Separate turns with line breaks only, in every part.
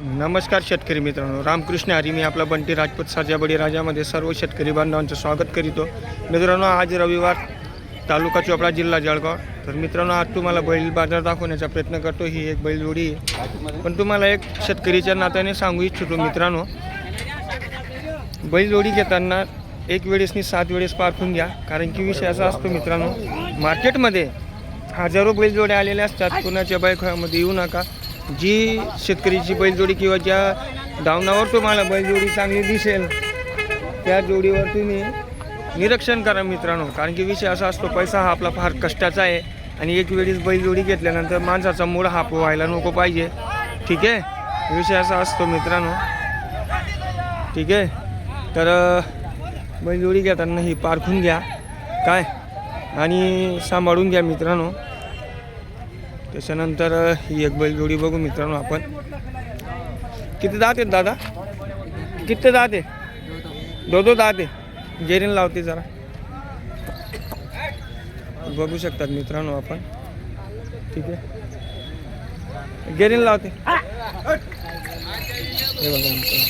नमस्कार शेतकरी मित्रांनो, रामकृष्ण हरी. मी आपला बंटी राजपूत साजाबडी राजामध्ये सर्व शेतकरी बांधवांचं स्वागत करितो. मित्रांनो, आज रविवार, तालुका चोपडा, जिल्हा जळगाव. तर मित्रांनो, आज तुम्हाला बैल बाजार दाखवण्याचा प्रयत्न करतो. ही एक बैलजोडी आहे, पण तुम्हाला एक शेतकरीच्या नात्याने सांगू इच्छितो मित्रांनो, बैलजोडी घेताना एक वेळेसनी 7 वेळेस पारखून घ्या. कारण की विषय असा असतो मित्रांनो, मार्केटमध्ये हजारो बैलजोड्या आलेल्या असतात. कुणाच्या बायकोमध्ये येऊ नका. जी शेतकरीची बैलजोडी किंवा ज्या धावनावर तुम्हाला बैलजोडी चांगली दिसेल त्या जोडीवर तुम्ही निरीक्षण करा मित्रांनो. कारण की विषय असा असतो, पैसा हा आपला फार कष्टाचा आहे आणि एक वेळेस बैलजोडी घेतल्यानंतर माणसाचा मूड हा व्हायला नको पाहिजे. ठीक आहे, विषय असा असतो मित्रांनो. ठीक आहे, तर बैलजोडी घेताना ही पारखून घ्या काय आणि सांभाळून घ्या मित्रांनो. त्याच्यानंतर ही एक बैलजोडी बघू मित्रांनो आपण. किती दात आहेत दादा? किती दात आहे? दो दात आहे. गेरीन लावते जरा, बघू शकतात मित्रांनो आपण. ठीक आहे, गेरीन लावते. हे बघा मित्रांनो.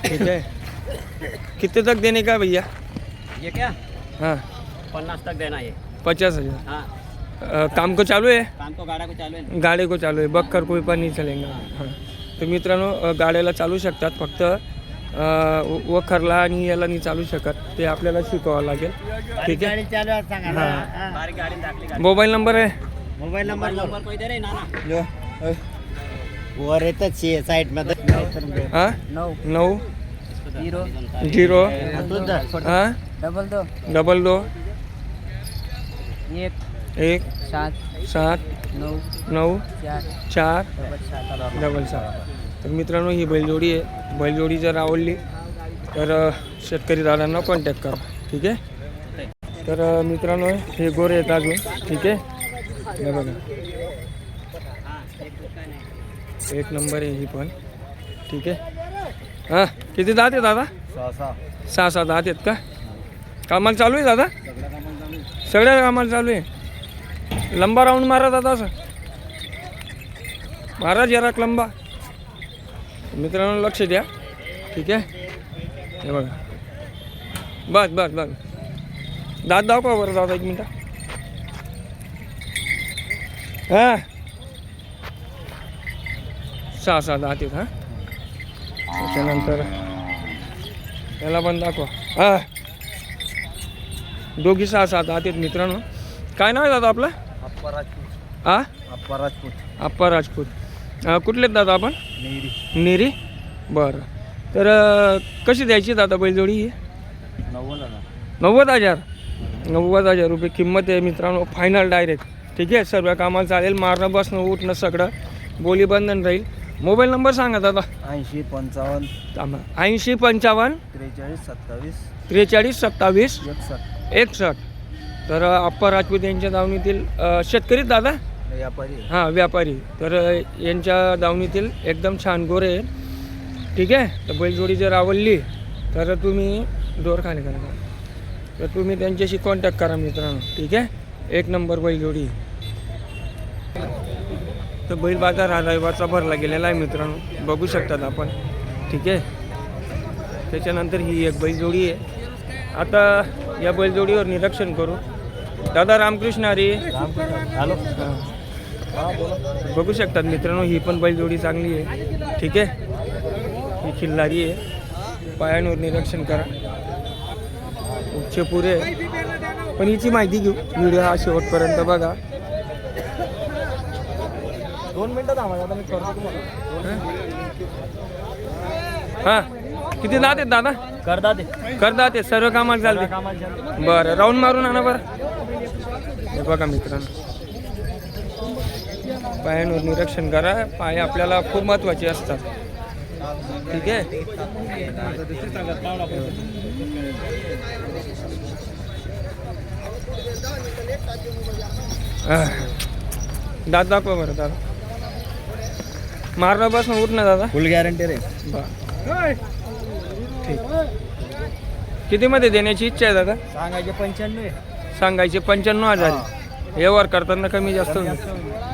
ठीक है, कितने तक देने का भैया?
ये क्या?
हाँ,
50 तक देना ये.
50,000.
हाँ,
काम को चालू है?
काम को गाड़ा को चालू है.
गाडी को चालू आहे. बक्कर कोई पण नाही चलेगा. हां, तर मित्रांनो, गाड्याला चालू शकतात, फक्त वखरला आणि याला नाही चालू शकत. ते आपल्याला शिकवावं लागेल. ठीक आहे. हां,
बारीक गाड़ी दाखली गाड़ी.
मोबाईल नंबर आहे?
मोबाइल नंबर कोई दे रहे ना ना.
जो
वर येतच साईड मध्ये
हां, 9
0
0 हां,
2
2
1
1
7
7
9
9
4
4 7. तर मित्रांनो, ही बैलजोडी आहे. बैलजोडी जर आवडली तर शेतकरी दादांना कॉन्टॅक्ट करा. ठीक आहे. तर मित्रांनो, हे गोरे आहेत अजून. ठीक आहे, हे बघा, एक नंबर आहे ही पण. ठीक आहे. हां, किती दात आहे दादा? 6 दात आहेत का? कामाला चालू आहे दादा? सगळ्या कामाला चालू आहे. लंबा राऊंड मारा दादा, असं मारा जरा लंबा. मित्रांनो, लक्ष द्या. ठीक आहे, हे बघा. बस बस बस, दात दाखवा बरं दादा, 1 मिनटं. हां, 6 दात आहेत. हां, त्याच्यानंतर याला पण दाखवा. हां, दोघी 6 दात आहेत मित्रांनो. काय नाव आहे दादा आपलं?
अप्पा राजपूत.
हां,
अप्पा राजपूत.
अप्पा राजपूत. कुठले आहेत दादा आपण? नेरी. बरं, तर कशी द्यायची दादा बैलजोडी ही? 90,000. 90,000 रुपये किंमत आहे मित्रांनो, फायनल डायरेक्ट. ठीक आहे, सर्व कामाला चालेल. मारणं, बसणं, उठणं सगळं, बोली बंधन राहील. मोबाईल नंबर सांगा दादा.
80 55
80 55
43 27
43 27 61. तर अप्पा राजपूत यांच्या दावणीतील शेतकरी दादा,
व्यापारी.
हां, व्यापारी. तर यांच्या दावणीतील एकदम छान गोरे आहे. ठीक आहे. तर बैलजोडी जर आवडली तर तुम्ही डोर खाली करा, तर तुम्ही त्यांच्याशी कॉन्टॅक्ट करा मित्रांनो. ठीक आहे, एक नंबर बैलजोडी. तर बैल बाजार हा रविवारचा भरला गेलेला आहे मित्रांनो, बघू शकतात आपण. ठीक आहे. त्याच्यानंतर ही एक बैलजोडी आहे. आता या बैलजोडीवर निरीक्षण करू. दादा, रामकृष्ण हरी.
हॅलो.
हां, बघू शकतात मित्रांनो, ही पण बैलजोडी चांगली आहे. ठीक आहे, ही खिल्लारी आहे. पायांवर निरीक्षण करा, उच्च पुरे. पण हिची माहिती घेऊ, व्हिडिओ हा शेवटपर्यंत बघा.
2 मिनिटं थांबा, आता मी करतो तुम्हाला.
हां, किती दात आहेत दादा? करतात ते सर्व कामाला चालते. बरं, राऊंड मारून आणा बरं. हे बघा मित्रांनो, पायांवर निरीक्षण करा. पाय आपल्याला खूप महत्त्वाचे असतात. ठीक आहे. दात दाखवा बरं दादा. मारणं, बसणं, उठणं दादा
फुल गॅरंटी रे.
बरं, ठीक. कितीमध्ये देण्याची इच्छा आहे दादा?
सांगायचे 95.
सांगायचे 95,000. व्यवहार करताना कमी जास्त होईल.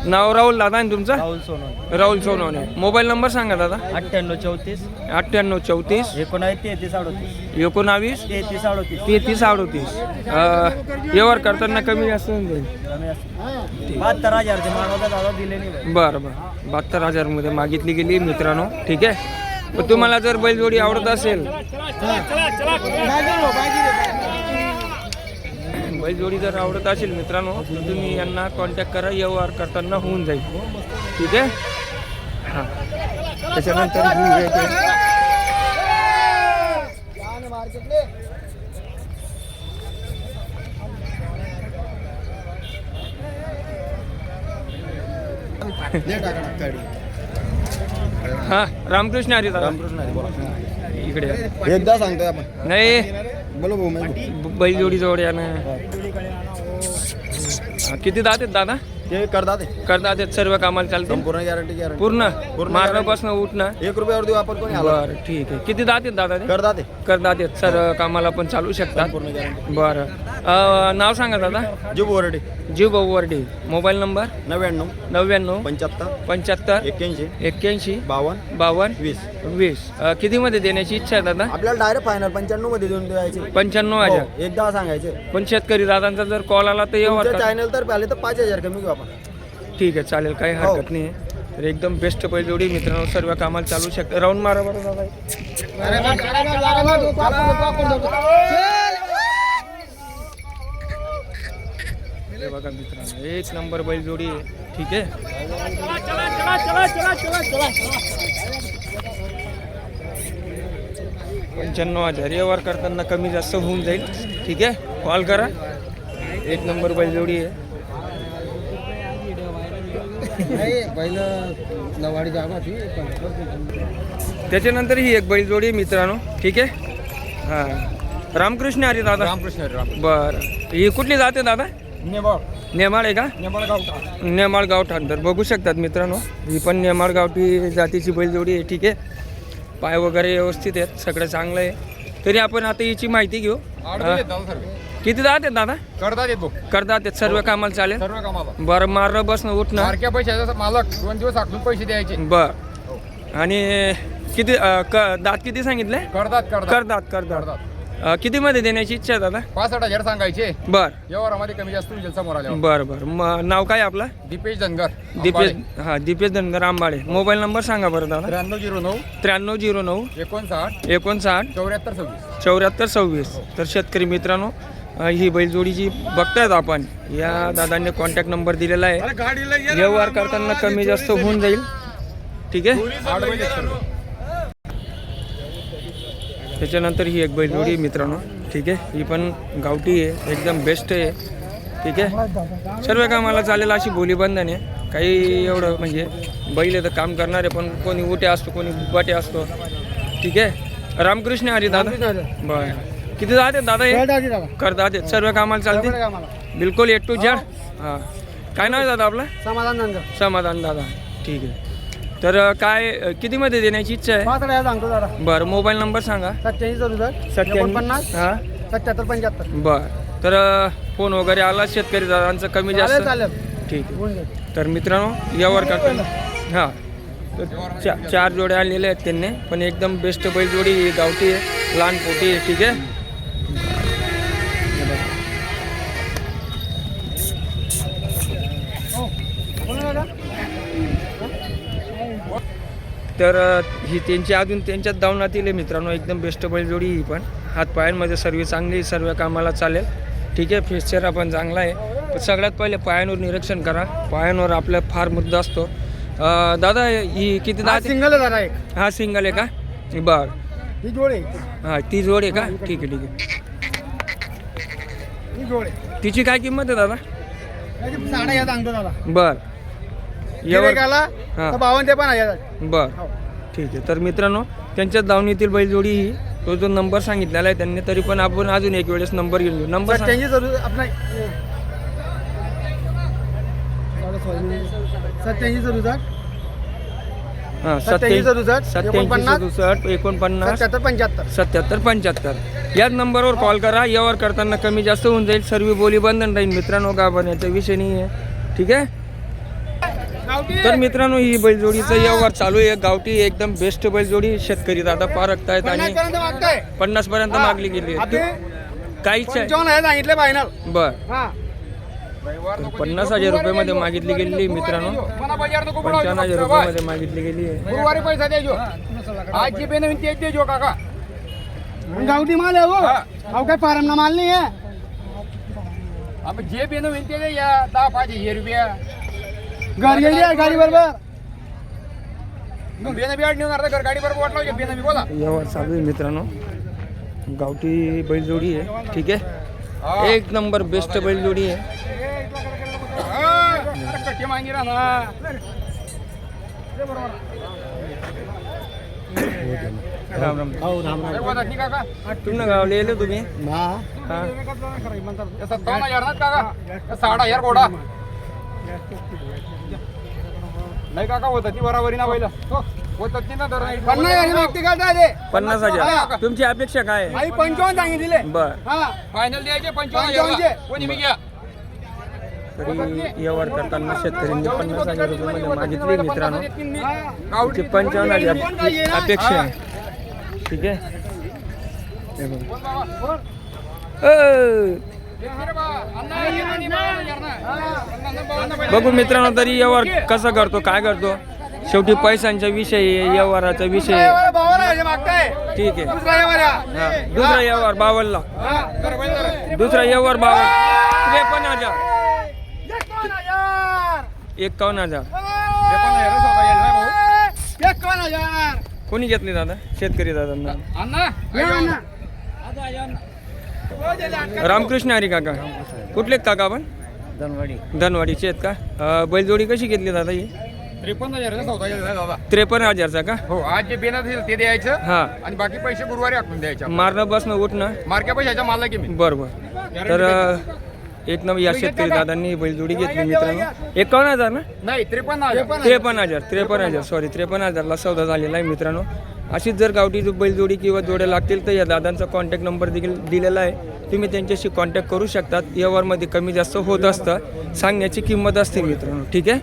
नाव राहुल दादा आणि तुमचं?
राहुल सोनवणे.
राहुल सोनवणे. मोबाईल नंबर सांगा दादा.
98 34
98 34
19 33 38
19
33 38.
33 38. व्यवहार करताना कमी जास्त होऊन जाईल.
72,000 चे मानवता दादा दिले नाही.
बरं बरं 72,000 मध्ये मागितली गेली मित्रांनो. ठीक आहे. पण तुम्हाला जर बैलजोडी आवडत असेल, बैलजोडी जर आवडत असेल मित्रांनो, तर तुम्ही यांना कॉन्टॅक्ट करा. व्यवहार करताना होऊन जाईल. ठीक आहे. हां त्याच्यानंतर ही एक हां रामकृष्ण हरी दादा. इकडे या.
एकदा सांगतोय आपण.
नाही
बोलो भाऊ.
बैलजोडी जवळ या ना. हा, किती दात आहेत दादा?
ते करतात
करतात आहेत सर्व कामाला चालते
संपूर्ण गॅरंटी
पूर्ण मारण्यापासून उठणं
1 रुपयावर देऊ आपण कोणी
बरं ठीक आहे. किती दात आहेत दादा ते?
करतात
करतात आहेत सर्व कामाला पण चालू शकतात.
पूर्ण गॅरंटी.
बरं नाव सांगा दादा.
जीव बोरडे.
जीव गौवर्डे. Mobile number
99
99
75
75
81
81
52
52
20.
20. कितीमध्ये देण्याची इच्छा आहे दादा?
आपल्याला डायरेक्ट फायनल 95 मध्ये देऊन द्यायचे.
95,000.
हो, एकदा सांगायचे.
पण शेतकरी दादांचा जर कॉल आला तर व्यवहार
तुमच्या
करा.
चॅनल तर पाहिले तर 5,000 कमी घेऊ आपण.
ठीक आहे चालेल काही हरकत नाही. तर एकदम बेस्ट बैलजोडी मित्रांनो सर्व कामाला चालू शकते. राऊंड मारा बरं दादा. हे बघा मित्रांनो एक नंबर बैलजोडी आहे. ठीक आहे. 95,000 व्यवहार करताना कमी जास्त होऊन जाईल. ठीक आहे. कॉल करा. एक नंबर बैलजोडी आहे. त्याच्यानंतर ही एक बैलजोडी आहे मित्रांनो. ठीक आहे. हां रामकृष्ण हरी दादा.
रामकृष्ण.
बरं ही कुठली जाते दादा? नेमाळ आहे का? नेमाळ गावठाण. तर बघू शकतात मित्रांनो ही पण नेमाळ गावठी जातीची बैलजोडी आहे. ठीक आहे. पाय वगैरे व्यवस्थित आहेत सगळं चांगलं आहे. तरी आपण आता हिची माहिती घेऊ. किती दात आहेत दादा?
करतात येतो
करतात आहेत सर्व कामाला चालेल.
सर्व कामाला
बरं मारलं बसणं उठणं.
सारख्या पैशाचा मालक 2 दिवस आखून पैसे द्यायचे.
बर आणि किती दात किती सांगितले?
करतात करतात
करतात करतात. किती मध्ये देण्याची इच्छा आहे दादा?
65,000 सांगायचे.
बर
व्यवहारामध्ये कमी जास्त होईल समोर आल्यावर.
बर बर नाव काय आपलं?
दीपेश धनगर.
दीपेश. हां दीपेश धनगर आंबाळे. मोबाईल नंबर सांगा बरं दादा.
9309
9309
59
59
74 26.
74 26. तर शेतकरी मित्रांनो ही बैलजोडी जी बघतायत आपण या दादांनी कॉन्टॅक्ट नंबर दिलेला आहे. व्यवहार करताना कमी जास्त होऊन जाईल. ठीक आहे. त्याच्यानंतर ही एक बैलजोडी मित्रांनो. ठीक आहे. ही पण गावठी आहे एकदम बेस्ट आहे. ठीक आहे. सर्व कामाला चालेल अशी बोलीबंधन आहे. काही एवढं म्हणजे बैल आहे तर काम करणारे पण कोणी उटे असतो कोणी बुबाटे असतो. ठीक आहे. रामकृष्ण हरी दादा. बरं किती जाते दादा? हे करतात आहेत सर्व कामाला चालते बिलकुल A to Z. हां काय नाव आहे दादा आपलं? समाधान दादा. ठीक आहे. तर काय कितीमध्ये देण्याची इच्छा आहे? बरं मोबाईल नंबर सांगा. 87 हां
77
बरं. तर फोन वगैरे आला शेतकरी दादांचं कमी जास्त. ठीक आहे. तर मित्रांनो व्यवहार करताना हां तर 4 जोड्या आणलेल्या आहेत त्यांनी पण एकदम बेस्ट बैलजोडी गावठी आहे लहान पोटी आहे. ठीक आहे. तर ही त्यांची अजून त्यांच्यात दावणातील आहे मित्रांनो. एकदम बेस्ट बैलजोडी ही पण. हात पायांमध्ये सर्व चांगली सर्व कामाला चालेल. ठीक आहे. फेस्चर आपण चांगला आहे. पण सगळ्यात पहिले पायांवर निरीक्षण करा. पायांवर आपला फार मुद्दा असतो. दादा ही किती दात?
सिंगल आहे दादा. एक
हा सिंगल आहे का? बरं
ही जोड आहे.
हां ती जोड आहे का? ठीक आहे ठीक आहे.
ही जोड आहे.
तिची काय किंमत आहे दादा?
साडा या सांगतो दादा.
बरं
गिऱ्हाईकाला
हां
52 ते 50,000.
बरं ठीक आहे. तर मित्रांनो त्यांच्याच दावणीतील बैलजोडी ही तो जो नंबर सांगितलेला आहे त्यांनी तरी पण आपण अजून एक वेळेस नंबर घेऊन घेऊ. नंबर
87 आपला 87
हां
87
87 49
75
77 75. याच नंबरवर कॉल करा. यावर करताना कमी जास्त होऊन जाईल. सर्व बोली बंधन राहील मित्रांनो. का बनायचा विषय नाही आहे. ठीक आहे. तर मित्रांनो ही बैलजोडीचा व्यवहार चालू आहे. गावठी एकदम बेस्ट बैलजोडी शेतकरी दादा पारखतायत आणि 50 पर्यंत मागली गेली आहे. काहीच आहे
सांगितले फायनल.
बर 50,000 रुपये मध्ये मागितली गेलेली मित्रांनो. 55,000 रुपये मध्ये मागितली गेली आहे.
गुरुवारी पैसा द्यायचो आज जी पे नवीन तेच द्यायचो काका.
गावठी माल आहे वो. अहो काय फार्मना माल नाही आहे.
अब जे पे नवीन ते द्या 10,000 रुपया.
गाडी गेली आहे गाडी बरोबर.
बेन बी नेऊन अर्धा घर गाडी बरोबर वाटलं बेन बी बोला.
व्यवहार चालू आहे मित्रांनो. गावठी बैलजोडी आहे. ठीक आहे एक नंबर बेस्ट बैलजोडी आहे.
कट्टी मांगी राहणार.
राम राम
ठीक काका
तुम्ही गावले येले तुम्ही हा
57,000 ना काका 60,000 घोडा नाही काका होतं ती बराबरी ना पहिलं होतं ती ना दर
50,000 तुमची अपेक्षा काय आहे?
55 सांगितले.
बर
फायनल द्यायचे 55,000 कोणी मी घ्या.
तरी व्यवहार करताना शेतकऱ्यांनी 50,000 रुपये मध्ये मागितली मित्रांनो. गावठी 55,000 अपेक्षा आहे. ठीक आहे हे बघा. बघू मित्रांनो तरी व्यवहार कसा करतो काय करतो. शेवटी पैशांचा विषय आहे, व्यवहाराचा विषय आहे. ठीक आहे हा दुसरा व्यवहार 52 दुसरा व्यवहार 52 53,000 कोणी घेतली दादा शेतकरी दादांना. रामकृष्ण हरी काका कुठले आहेत काका आपण धनवाडीचे आहेत का. बैलजोडी कशी घेतली दादा ही
53,000 दादा
53,000चा का.
हो आज जे बेन असेल ते द्यायचं
हा
आणि बाकी पैसे गुरुवारी आखून द्यायचे.
मारणं बसणं उठणं
मार्के पैशाच्या माल की मी
बरोबर. तर एक नंबर या शेतकरी दादांनी बैलजोडी घेतली मित्रांनो. 51,000 ना
नाही 53,000
53,000 सॉरी 53,000ला सौदा झालेला आहे मित्रांनो. अशीच जर गावठी बैलजोडी किंवा जोड्या लागतील तर या दादांचा कॉन्टॅक्ट नंबर देखील दिलेला आहे. तुम्ही त्यांच्याशी कॉन्टॅक्ट करू शकतात. व्यवहारमध्ये कमी जास्त होत असतं सांगण्याची किंमत असते मित्रांनो. ठीक आहे.